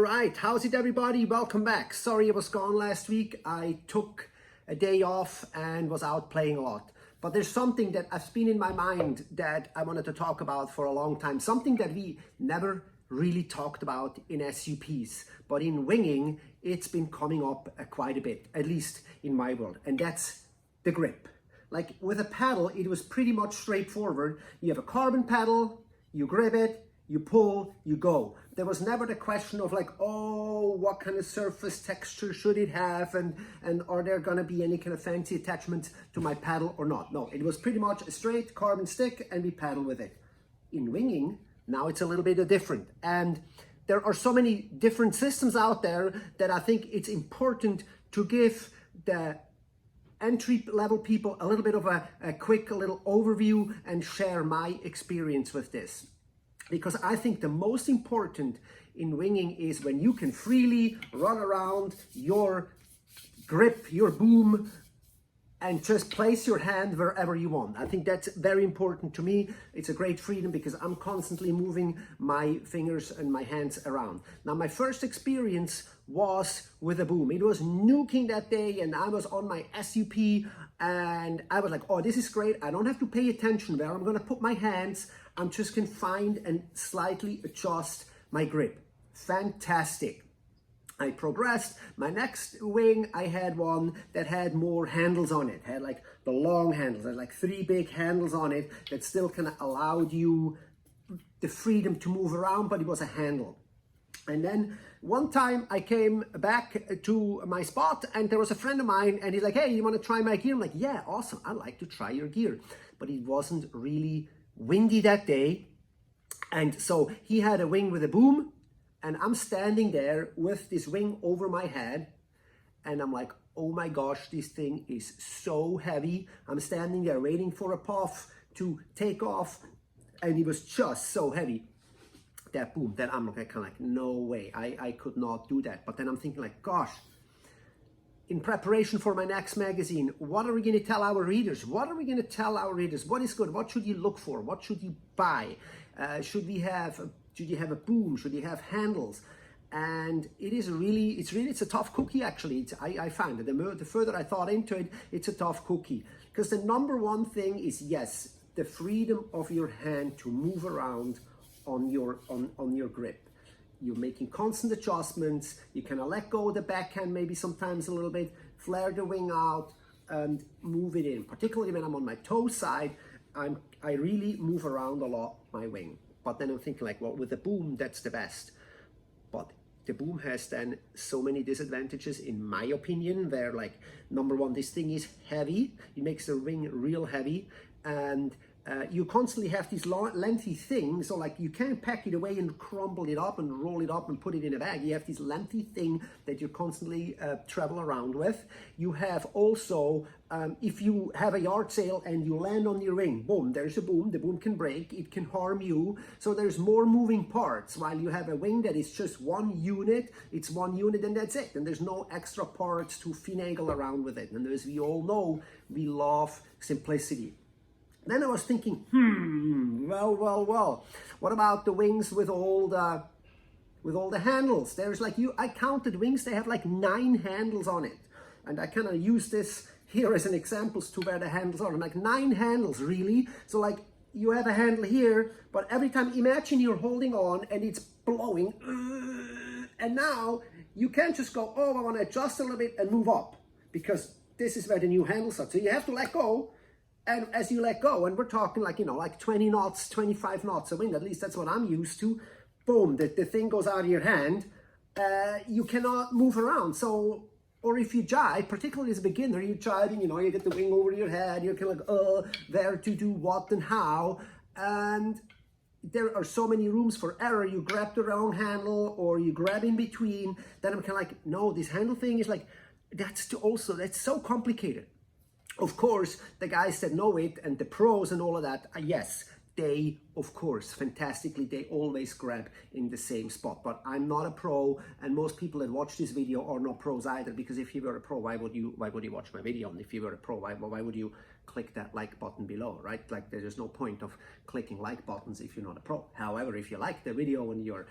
right, how's it everybody? Welcome back. Sorry I was gone last week. I took a day off and was out playing a lot. But there's something that has been in my mind that I wanted to talk about for a long time. Something that we never really talked about in SUPs. But in winging, it's been coming up quite a bit, at least in my world. And that's the grip. Like with a paddle, it was pretty much straightforward. You have a carbon paddle, you grip it, you pull, you go. There was never the question of like, oh, what kind of surface texture should it have? And are there gonna be any kind of fancy attachments to my paddle or not? No, it was pretty much a straight carbon stick and we paddle with it. In winging, now it's a little bit different. And there are so many different systems out there that I think it's important to give the entry level people a little bit of a quick little overview and share my experience with this. Because I think the most important in winging is when you can freely run around your grip, your boom, and just place your hand wherever you want. I think that's very important to me. It's a great freedom because I'm constantly moving my fingers and my hands around. Now, my first experience was with a boom. It was nuking that day and I was on my SUP and I was like, oh, this is great. I don't have to pay attention where I'm gonna put my hands. I'm just gonna find and slightly adjust my grip. Fantastic. I progressed. My next wing, I had one that had more handles on it. Had like the long handles, had like 3 big handles on it that still kind of allowed you the freedom to move around, but it was a handle. And then one time I came back to my spot and there was a friend of mine and he's like, hey, you want to try my gear? I'm like, yeah, awesome. I'd like to try your gear. But it wasn't really windy that day. And so he had a wing with a boom and I'm standing there with this wing over my head and I'm like, oh my gosh, this thing is so heavy. I'm standing there waiting for a puff to take off and it was just so heavy. That boom, then I'm kind of like, no way, I could not do that. But then I'm thinking like, gosh, in preparation for my next magazine, what are we going to tell our readers? What are we going to tell our readers? What is good? What should you look for? What should you buy? Should you have a boom? Should you have handles? And it's a tough cookie actually. I find that the further I thought into it, it's a tough cookie. Because the number one thing is, yes, the freedom of your hand to move around on your grip. You're making constant adjustments. You kind of let go of the backhand maybe sometimes a little bit, flare the wing out and move it in. Particularly when I'm on my toe side, I really move around a lot my wing. But then I'm thinking like, well, with the boom, that's the best. But the boom has then so many disadvantages in my opinion, where like, number one, this thing is heavy. It makes the wing real heavy. And you constantly have these lengthy things, so like you can't pack it away and crumble it up and roll it up and put it in a bag. You have this lengthy thing that you constantly travel around with. You have also, if you have a yard sale and you land on your wing, boom, there's a boom, the boom can break, it can harm you. So there's more moving parts, while you have a wing that is just one unit, it's one unit and that's it. And there's no extra parts to finagle around with it. And as we all know, we love simplicity. Then I was thinking, well, what about the wings with all the handles? There's like I counted wings, they have like 9 handles on it. And I kind of use this here as an example to where the handles are. I'm like, 9 handles, really? So like you have a handle here, but every time, imagine you're holding on and it's blowing. And now you can't just go, oh, I want to adjust a little bit and move up, because this is where the new handles are. So you have to let go. And as you let go, and we're talking like, like 20 knots, 25 knots of wind, at least that's what I'm used to, boom, the thing goes out of your hand, you cannot move around. So, or if you jive, particularly as a beginner, you're jiving, you get the wing over your head, you're kind of like, where to do what and how, and there are so many rooms for error. You grab the wrong handle or you grab in between. Then I'm kind of like, no, this handle thing is like, that's so complicated. Of course, the guys that know it and the pros and all of that, yes, they, of course, fantastically, they always grab in the same spot. But I'm not a pro, and most people that watch this video are not pros either, because if you were a pro, why would you watch my video? And if you were a pro, why would you click that like button below, right? Like there's no point of clicking like buttons if you're not a pro. However, if you like the video and you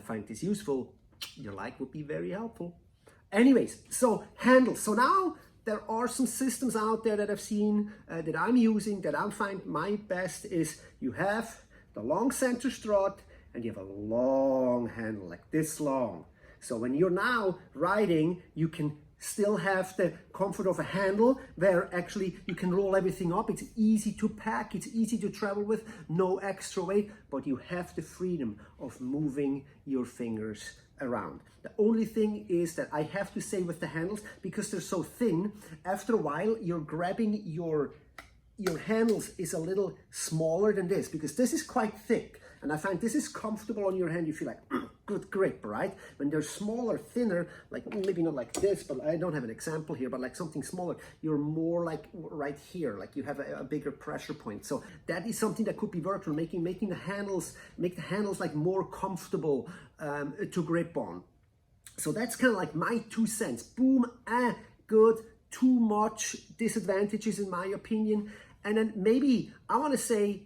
find this useful, your like would be very helpful. Anyways, so handles. So now there are some systems out there that I've seen that I'm using that I find my best is you have the long center strut and you have a long handle like this long. So when you're now riding, you can still have the comfort of a handle where actually you can roll everything up. It's easy to pack, it's easy to travel with, no extra weight, but you have the freedom of moving your fingers around. The only thing is that I have to say with the handles, because they're so thin, after a while you're grabbing your handles is a little smaller than this, because this is quite thick. And I find this is comfortable on your hand. You feel like good grip, right? When they're smaller, thinner, like maybe not like this, but I don't have an example here, but like something smaller, you're more like right here, like you have a bigger pressure point. So that is something that could be worked on, make the handles like more comfortable to grip on. So that's kind of like my 2 cents. Boom, good, too much disadvantages in my opinion. And then maybe I want to say,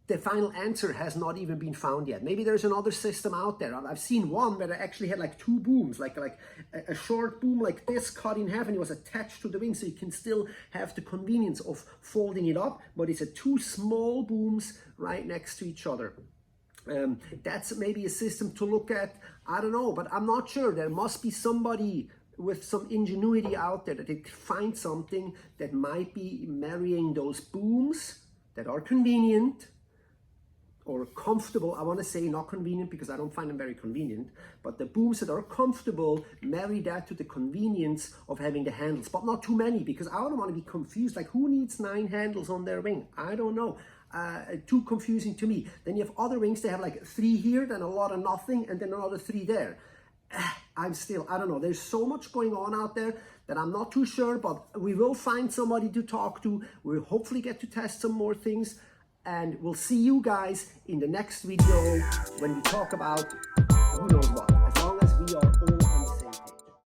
the final answer has not even been found yet. Maybe there's another system out there. I've seen one where I actually had like 2 booms, like a short boom like this cut in half and it was attached to the wing, so you can still have the convenience of folding it up, but it's 2 small booms right next to each other. That's maybe a system to look at. I don't know, but I'm not sure. There must be somebody with some ingenuity out there that they find something that might be marrying those booms that are convenient or comfortable. I want to say not convenient because I don't find them very convenient, but the booms that are comfortable, marry that to the convenience of having the handles, but not too many, because I don't want to be confused. Like, who needs 9 handles on their wing? I don't know. Too confusing to me. Then you have other wings, they have like 3 here, then a lot of nothing, and then another 3 there. I don't know. There's so much going on out there that I'm not too sure, but we will find somebody to talk to. We'll hopefully get to test some more things. And we'll see you guys in the next video when we talk about who knows what, as long as we are all